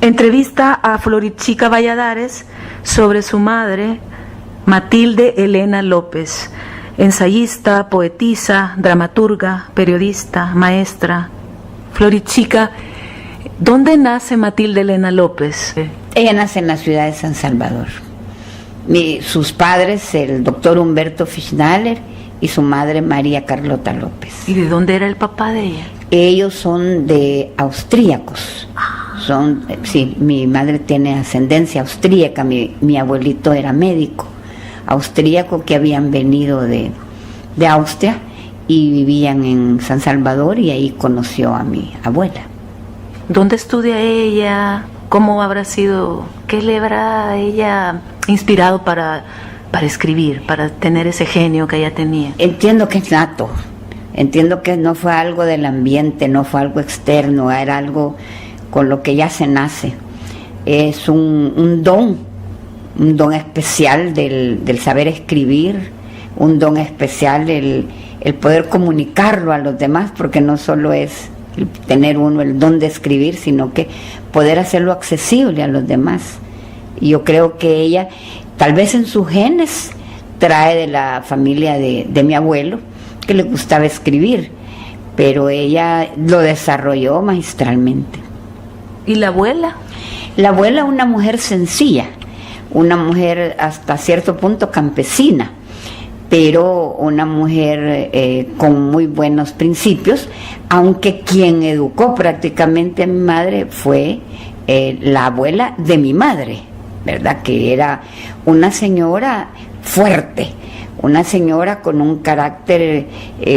Entrevista a Florichica Valladares sobre su madre, Matilde Elena López, ensayista, poetisa, dramaturga, periodista, maestra. Florichica, ¿dónde nace Matilde Elena López? Ella nace en la ciudad de San Salvador. Sus padres, el doctor Humberto Fischnaller y su madre María Carlota López. ¿Y de dónde era el papá de ella? Ellos son de austríacos. Sí, mi madre tiene ascendencia austríaca, mi abuelito era médico austríaco que habían venido de Austria y vivían en San Salvador, y ahí conoció a mi abuela. ¿Dónde estudia ella? ¿Cómo habrá sido? ¿Qué le habrá ella inspirado para escribir, para tener ese genio que ella tenía? Entiendo que es nato, entiendo que no fue algo del ambiente, no fue algo externo, era algo con lo que ya se nace. Es un don especial del saber escribir, un don especial el poder comunicarlo a los demás, porque no solo es tener uno el don de escribir, sino que poder hacerlo accesible a los demás. Y yo creo que ella, tal vez en sus genes, trae de la familia de mi abuelo, que le gustaba escribir, pero ella lo desarrolló magistralmente. ¿Y la abuela? La abuela, una mujer sencilla, una mujer hasta cierto punto campesina, pero una mujer con muy buenos principios, aunque quien educó prácticamente a mi madre fue la abuela de mi madre, ¿verdad? Que era una señora fuerte, una señora con un carácter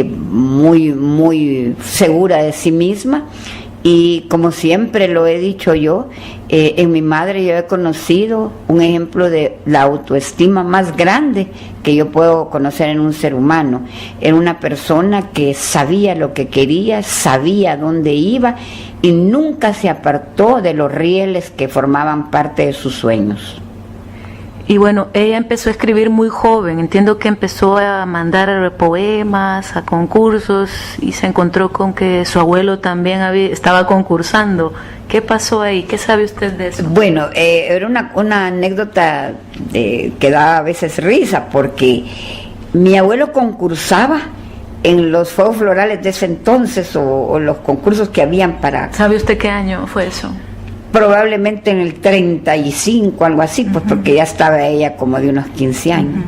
muy, muy segura de sí misma. Y como siempre lo he dicho yo, en mi madre yo he conocido un ejemplo de la autoestima más grande que yo puedo conocer en un ser humano. Era una persona que sabía lo que quería, sabía dónde iba y nunca se apartó de los rieles que formaban parte de sus sueños. Y bueno, ella empezó a escribir muy joven, entiendo que empezó a mandar poemas a concursos y se encontró con que su abuelo también estaba concursando. ¿Qué pasó ahí? ¿Qué sabe usted de eso? Bueno, era una anécdota que da a veces risa, porque mi abuelo concursaba en los Fuegos Florales de ese entonces o los concursos que habían para... ¿Sabe usted qué año fue eso? Probablemente en el 35, algo así, pues porque ya estaba ella como de unos 15 años.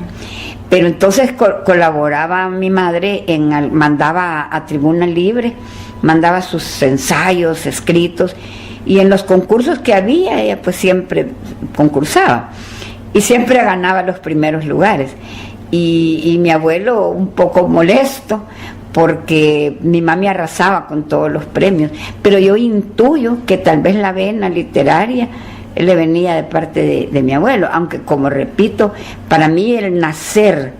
Pero entonces colaboraba mi madre, mandaba a Tribuna Libre, mandaba sus ensayos escritos, y en los concursos que había ella pues siempre concursaba y siempre ganaba los primeros lugares. Y mi abuelo, un poco molesto, porque mi mami arrasaba con todos los premios, pero yo intuyo que tal vez la vena literaria le venía de parte de mi abuelo, aunque, como repito, para mí el nacer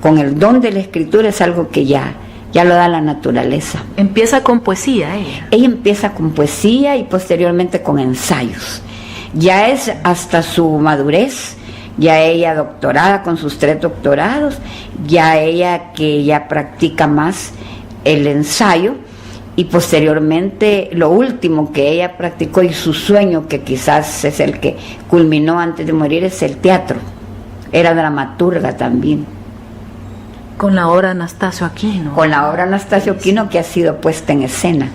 con el don de la escritura es algo que ya lo da la naturaleza. ¿Empieza con poesía ella? Ella empieza con poesía y posteriormente con ensayos. Ya es hasta su madurez, ya ella doctorada con sus 3 doctorados, ya ella que ya practica más el ensayo, y posteriormente lo último que ella practicó y su sueño, que quizás es el que culminó antes de morir, es el teatro. Era dramaturga también. Con la obra Anastasio Aquino. Con la obra Anastasio Aquino, que ha sido puesta en escena.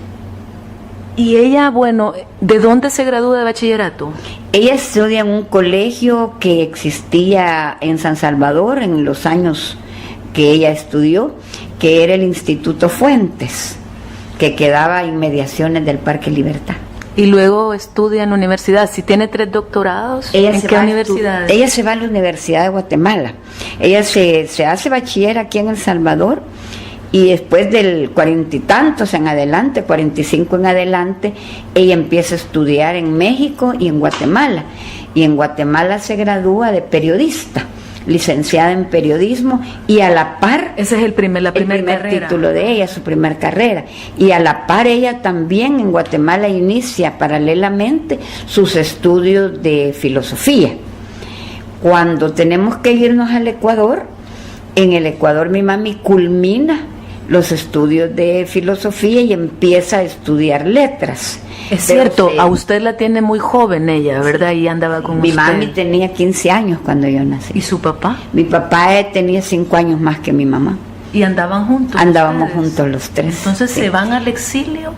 Y ella, bueno, ¿de dónde se gradúa de bachillerato? Ella estudia en un colegio que existía en San Salvador en los años que ella estudió, que era el Instituto Fuentes, que quedaba en inmediaciones del Parque Libertad. Y luego estudia en la universidad. Si tiene 3 doctorados, ¿en qué universidad? Ella se va a la Universidad de Guatemala. Ella se hace bachiller aquí en El Salvador, y después del 40 y tantos en adelante, 45 en adelante, ella empieza a estudiar en México y en Guatemala. Y en Guatemala se gradúa de periodista, licenciada en periodismo, y a la par... Ese es el primer carrera. Título de ella, su primer carrera. Y a la par ella también en Guatemala inicia paralelamente sus estudios de filosofía. Cuando tenemos que irnos al Ecuador, en el Ecuador mi mami culmina los estudios de filosofía y empieza a estudiar letras. Es cierto, a usted la tiene muy joven ella, ¿verdad? Y andaba con mi usted. mami tenía 15 años cuando yo nací. ¿Y su papá? Mi papá tenía 5 años más que mi mamá. ¿Y andaban juntos? Andábamos ustedes juntos los tres. Entonces sí. ¿Se van al exilio?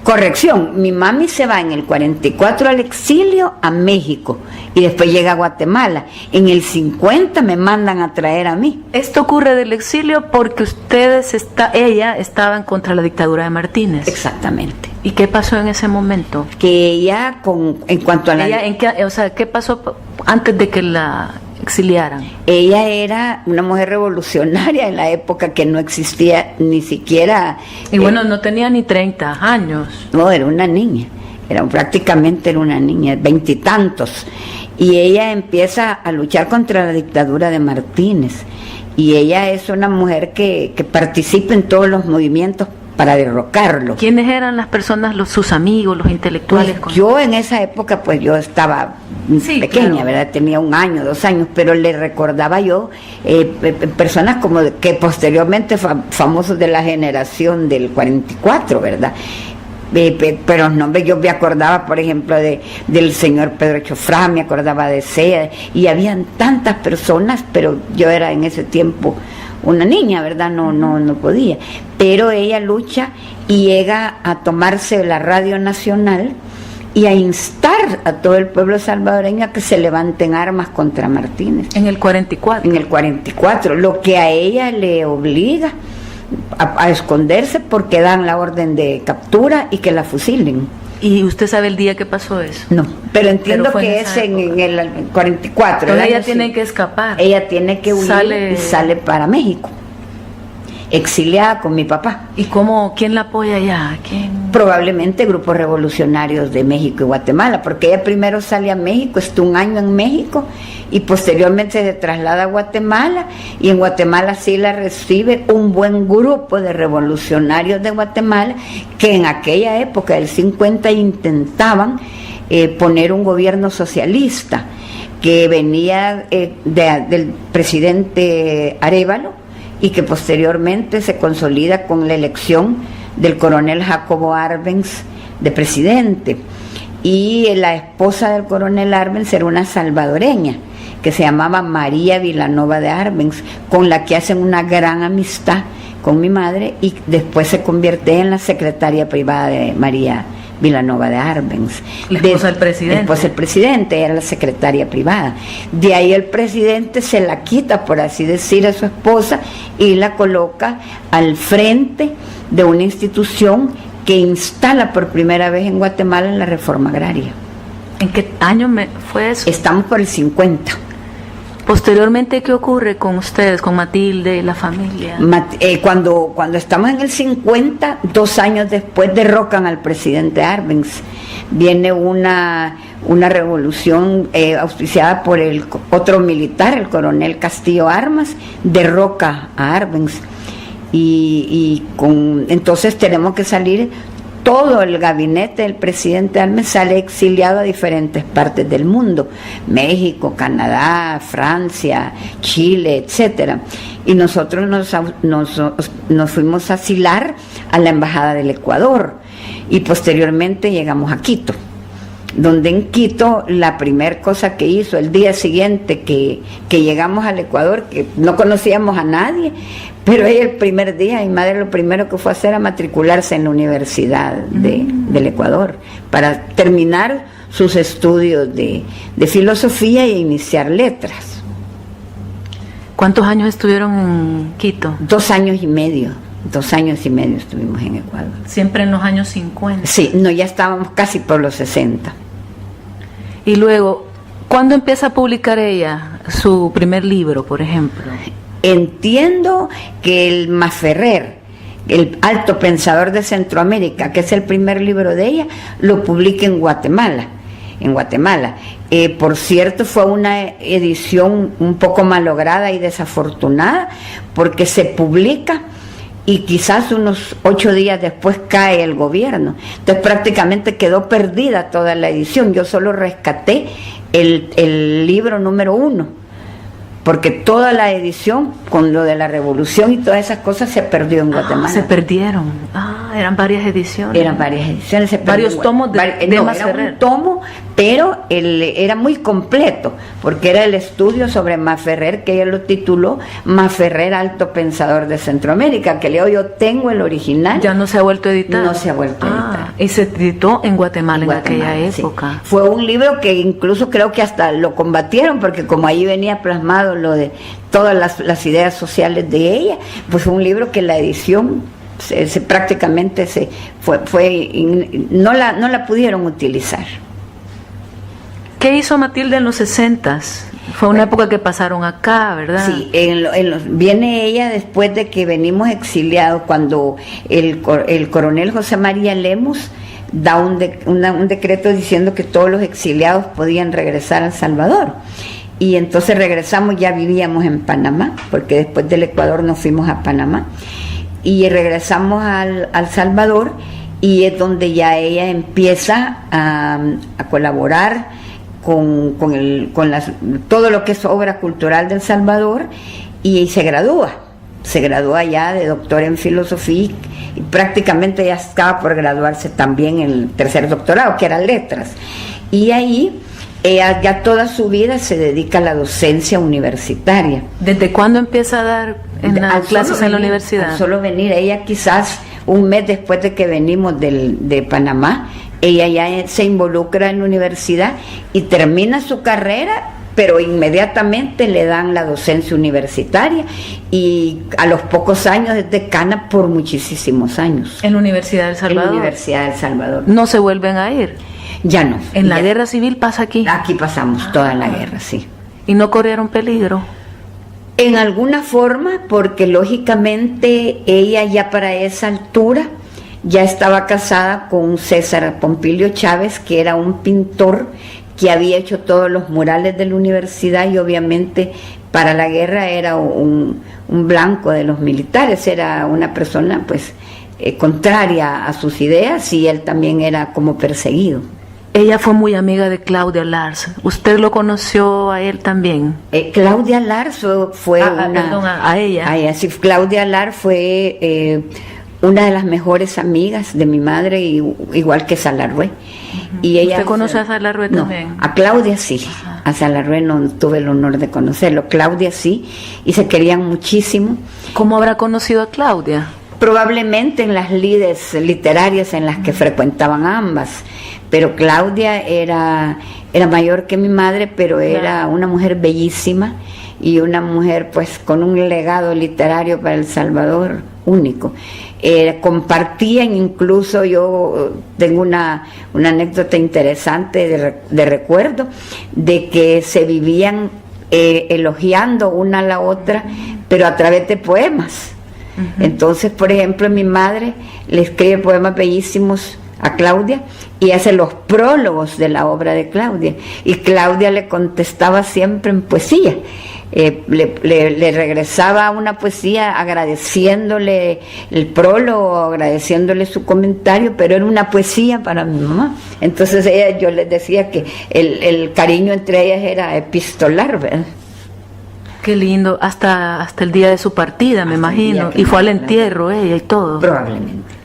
Corrección, mi mami se va en el 44 al exilio a México y después llega a Guatemala. En el 50 me mandan a traer a mí. Esto ocurre del exilio porque ella estaba en contra de la dictadura de Martínez. Exactamente. ¿Y qué pasó en ese momento? Que ella, en cuanto a la... ¿Qué pasó antes de que la exiliaran? Ella era una mujer revolucionaria en la época que no existía ni siquiera... Y bueno, no tenía ni 30 años. No, era una niña. Prácticamente era una niña, 20 y tantos. Y ella empieza a luchar contra la dictadura de Martínez. Y ella es una mujer que participa en todos los movimientos para derrocarlo. ¿Quiénes eran las personas, sus amigos, los intelectuales? Pues yo en esa época, pues yo estaba pequeña, claro, ¿verdad? Tenía 1 año, 2 años, pero le recordaba yo personas como que posteriormente famosos de la generación del 44, ¿verdad? Pero los nombres yo me acordaba, por ejemplo, del señor Pedro Chofrá, me acordaba de Sea, y habían tantas personas, pero yo era en ese tiempo una niña, ¿verdad? No podía. Pero ella lucha y llega a tomarse la Radio Nacional y a instar a todo el pueblo salvadoreño a que se levanten armas contra Martínez. En el 44. En el 44, lo que a ella le obliga a esconderse porque dan la orden de captura y que la fusilen. ¿Y usted sabe el día que pasó eso? No, pero entiendo que es en el 44. Pero ella tiene que escapar. Ella tiene que huir y sale para México, exiliada con mi papá. ¿Y quién la apoya allá? ¿Quién? Probablemente grupos revolucionarios de México y Guatemala, porque ella primero sale a México, estuvo 1 año en México y posteriormente se traslada a Guatemala, y en Guatemala sí la recibe un buen grupo de revolucionarios de Guatemala que en aquella época del 50 intentaban poner un gobierno socialista que venía del presidente Arévalo y que posteriormente se consolida con la elección del coronel Jacobo Arbenz de presidente. Y la esposa del coronel Arbenz era una salvadoreña que se llamaba María Vilanova de Arbenz, con la que hacen una gran amistad con mi madre, y después se convierte en la secretaria privada de María Vilanova de Arbenz. La esposa del presidente. La esposa del presidente, era la secretaria privada. De ahí el presidente se la quita, por así decir, a su esposa y la coloca al frente de una institución que instala por primera vez en Guatemala la reforma agraria. ¿En qué año fue eso? Estamos por el 50. Posteriormente, ¿qué ocurre con ustedes, con Matilde y la familia? Cuando estamos en el 50, 2 años después derrocan al presidente Arbenz. Viene una revolución auspiciada por el otro militar, el coronel Castillo Armas, derroca a Arbenz. Entonces tenemos que salir. Todo el gabinete del presidente Arbenz sale exiliado a diferentes partes del mundo: México, Canadá, Francia, Chile, etcétera. Y nosotros nos fuimos a asilar a la embajada del Ecuador y posteriormente llegamos a Quito, donde en Quito la primera cosa que hizo el día siguiente que llegamos al Ecuador, que no conocíamos a nadie, pero ella el primer día, mi madre lo primero que fue a hacer era matricularse en la Universidad del Ecuador para terminar sus estudios de filosofía e iniciar letras. ¿Cuántos años estuvieron en Quito? 2 años y medio. 2 años y medio estuvimos en Ecuador. Siempre en los años 50. Sí, ya estábamos casi por los 60. Y luego, ¿cuándo empieza a publicar ella su primer libro, por ejemplo? Entiendo que el Masferrer, el alto pensador de Centroamérica, que es el primer libro de ella, lo publica en Guatemala. Por cierto, fue una edición un poco malograda y desafortunada, porque se publica y quizás unos 8 días después cae el gobierno. Entonces prácticamente quedó perdida toda la edición. Yo solo rescaté el libro número 1, porque toda la edición con lo de la revolución y todas esas cosas se perdió en Guatemala. Se perdieron. Eran varias ediciones. Eran varias ediciones. Varios tomos de Masferrer. Un tomo, pero era muy completo, porque era el estudio sobre Masferrer, que ella lo tituló Masferrer, alto pensador de Centroamérica, que yo tengo el original. Ya no se ha vuelto a editar. No se ha vuelto a editar. Y se editó en Guatemala en aquella época. Sí. Fue un libro que incluso creo que hasta lo combatieron, porque como ahí venía plasmado lo de todas las ideas sociales de ella, pues fue un libro que la edición prácticamente no la pudieron utilizar. ¿Qué hizo Matilde en los 60s? Fue una época que pasaron acá, ¿verdad? Sí, viene ella después de que venimos exiliados, cuando el coronel José María Lemos da un decreto diciendo que todos los exiliados podían regresar a El Salvador. Y entonces regresamos, ya vivíamos en Panamá, porque después del Ecuador nos fuimos a Panamá. Y regresamos al Salvador, y es donde ya ella empieza a colaborar con todo lo que es obra cultural del Salvador, y se gradúa ya de doctora en filosofía, y prácticamente ya estaba por graduarse también en el tercer doctorado, que era letras. Y ahí ella ya toda su vida se dedica a la docencia universitaria. ¿Desde cuándo empieza a dar clases en la universidad? Al solo venir, ella quizás un mes después de que venimos de Panamá, ella ya se involucra en la universidad y termina su carrera, pero inmediatamente le dan la docencia universitaria, y a los pocos años es decana por muchísimos años. ¿En la Universidad del Salvador? En la Universidad del Salvador. ¿No se vuelven a ir? Ya no. ¿En la guerra civil pasa aquí? Aquí pasamos toda la guerra, sí. ¿Y no corrieron peligro? En alguna forma, porque lógicamente ella ya para esa altura ya estaba casada con César Pompilio Chávez, que era un pintor que había hecho todos los murales de la universidad, y obviamente para la guerra era un blanco de los militares, era una persona pues contraria a sus ideas, y él también era como perseguido. Ella fue muy amiga de Claudia Lars. ¿Usted lo conoció a él también? Claudia Lars fue a ella. Sí, Claudia Lars fue una de las mejores amigas de mi madre, igual que Salarrué. Y ella, ¿usted conoce a Salarrué también? A Claudia sí. A Salarrué no tuve el honor de conocerlo. Claudia sí, y se querían muchísimo. ¿Cómo habrá conocido a Claudia? Probablemente en las lides literarias en las que frecuentaban ambas, pero Claudia era mayor que mi madre, pero era una mujer bellísima, y una mujer pues con un legado literario para El Salvador único. Compartían, incluso yo tengo una anécdota interesante de recuerdo, de que se vivían elogiando una a la otra, pero a través de poemas. Entonces, por ejemplo, mi madre le escribe poemas bellísimos a Claudia y hace los prólogos de la obra de Claudia, y Claudia le contestaba siempre en poesía. Le regresaba una poesía agradeciéndole el prólogo, agradeciéndole su comentario, pero era una poesía para mi mamá. Entonces yo les decía que el cariño entre ellas era epistolar, ¿verdad? Qué lindo, hasta el día de su partida, me imagino. Y fue al entierro ella y todo. Probablemente.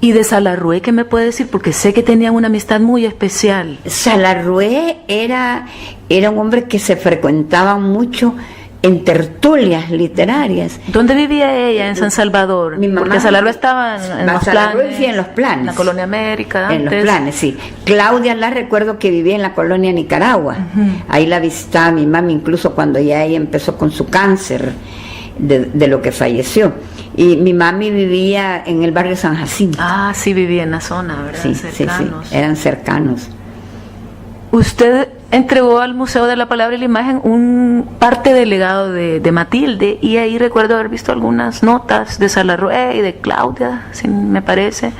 ¿Y de Salarrué qué me puede decir? Porque sé que tenían una amistad muy especial. Salarrué era un hombre que se frecuentaba mucho en tertulias literarias. ¿Dónde vivía ella? ¿En San Salvador? Mi mamá, porque Salarrué estaba en los planes. Sí, en los planes. En la Colonia América. En los planes, sí. Claudia la recuerdo que vivía en la Colonia Nicaragua. Ahí la visitaba mi mamá, incluso cuando ya ella empezó con su cáncer, de lo que falleció. Y mi mami vivía en el barrio San Jacinto. Ah, sí, vivía en la zona, ¿verdad? Sí, cercanos. Sí, eran cercanos. Usted entregó al Museo de la Palabra y la Imagen parte del legado de Matilde, y ahí recuerdo haber visto algunas notas de Salarrué y de Claudia, si me parece,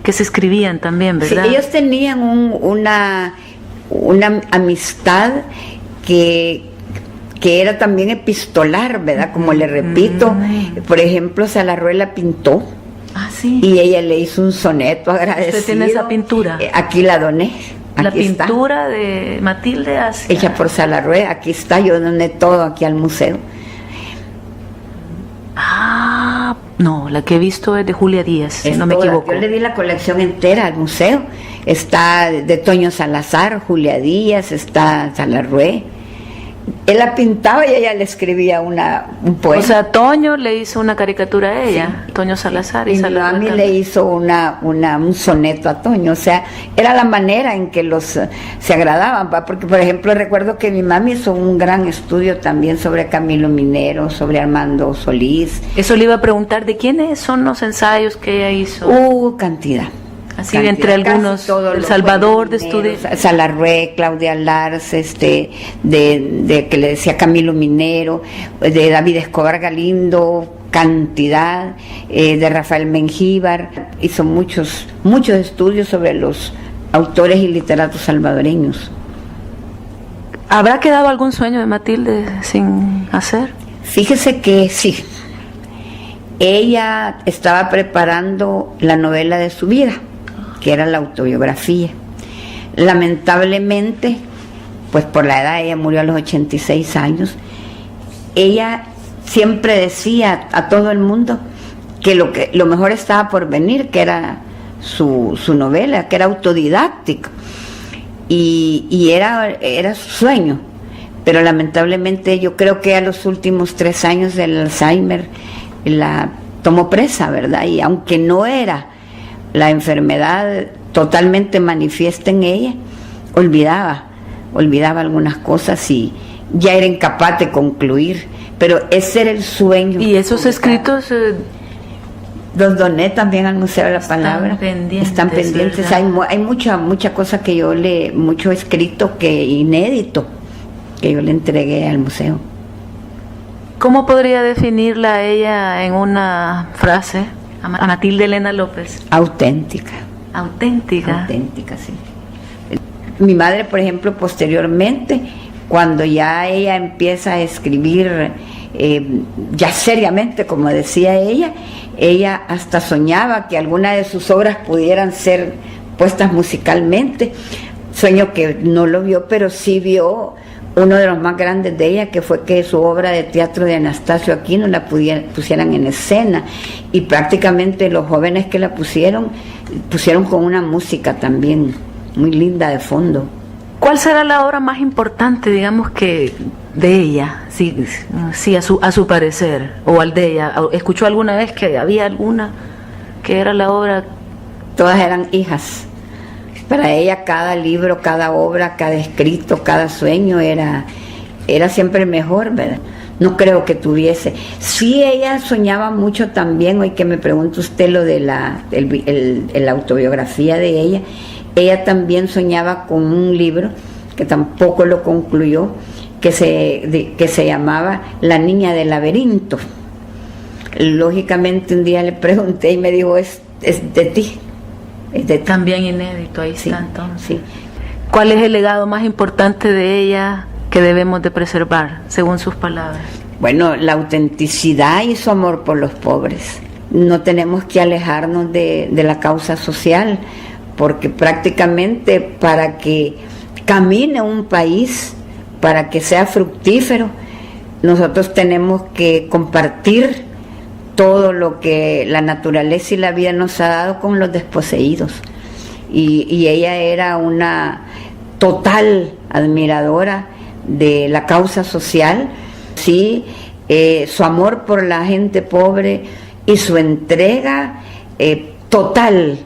que se escribían también, ¿verdad? Sí, ellos tenían una amistad que era también epistolar, ¿verdad? Como le repito, por ejemplo, Salarrué la pintó. Ah, sí. Y ella le hizo un soneto agradecido. ¿Usted tiene esa pintura? Aquí la doné. La Aquí está, pintura de Matilde hacia... hecha por Salarrué. Aquí está, yo doné todo aquí al museo. Ah, no, la que he visto es de Julia Díaz, si Es no me toda. equivoco. Yo le di la colección entera al museo. Está de Toño Salazar, Julia Díaz, está Salarrué. Él la pintaba y ella le escribía un poema. O sea, Toño le hizo una caricatura a ella, sí. Toño Salazar, y mi Salazar mami le hizo un soneto a Toño. O sea, era la manera en que se agradaban, ¿va? Porque, por ejemplo, recuerdo que mi mami hizo un gran estudio también sobre Camilo Minero, sobre Armando Solís. Eso le iba a preguntar, ¿de quiénes son los ensayos que ella hizo? Cantidad. Así entre algunos, El Salvador de estudios. Salarrué, Claudia Lars, de que le decía Camilo Minero, de David Escobar Galindo, cantidad, de Rafael Mengíbar. Hizo muchos estudios sobre los autores y literatos salvadoreños. ¿Habrá quedado algún sueño de Matilde sin hacer? Fíjese que sí. Ella estaba preparando la novela de su vida, que era la autobiografía. Lamentablemente, pues por la edad, ella murió a los 86 años. Ella siempre decía a todo el mundo que lo mejor estaba por venir, que era su novela, que era autodidáctica, y era su sueño. Pero lamentablemente yo creo que a los últimos 3 años del Alzheimer la tomó presa, ¿verdad? Y aunque no era la enfermedad totalmente manifiesta en ella, olvidaba algunas cosas y ya era incapaz de concluir, pero ese era el sueño. ¿Y esos escritos los doné también al Museo de la Palabra? Están pendientes. Hay mucha cosa que mucho escrito inédito que yo le entregué al museo. ¿Cómo podría definirla a ella en una frase? A Matilde Elena López. Auténtica. Auténtica. Auténtica, sí. Mi madre, por ejemplo, posteriormente, cuando ya ella empieza a escribir ya seriamente, como decía ella hasta soñaba que alguna de sus obras pudieran ser puestas musicalmente. Sueño que no lo vio, pero sí vio uno de los más grandes de ella, que fue que su obra de teatro de Anastasio Aquino la pusieran en escena, y prácticamente los jóvenes que la pusieron con una música también muy linda de fondo. ¿Cuál será la obra más importante, digamos, que de ella, sí, a su parecer, o al de ella? ¿Escuchó alguna vez que había alguna que era la obra? Todas eran hijas. Para ella cada libro, cada obra, cada escrito, cada sueño era siempre mejor, ¿verdad? No creo que tuviese. Sí, ella soñaba mucho también, hoy que me pregunta usted lo de la autobiografía de ella, ella también soñaba con un libro que tampoco lo concluyó, que se llamaba La Niña del Laberinto. Lógicamente un día le pregunté y me dijo, es de ti. También inédito, ahí está, entonces. Sí. ¿Cuál es el legado más importante de ella que debemos de preservar, según sus palabras? Bueno, la autenticidad y su amor por los pobres. No tenemos que alejarnos de la causa social, porque prácticamente para que camine un país, para que sea fructífero, nosotros tenemos que compartir todo lo que la naturaleza y la vida nos ha dado con los desposeídos. Y ella era una total admiradora de la causa social, sí, su amor por la gente pobre y su entrega total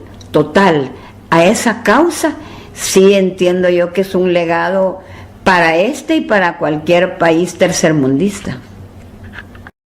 a esa causa. Sí, entiendo yo que es un legado para y para cualquier país tercermundista.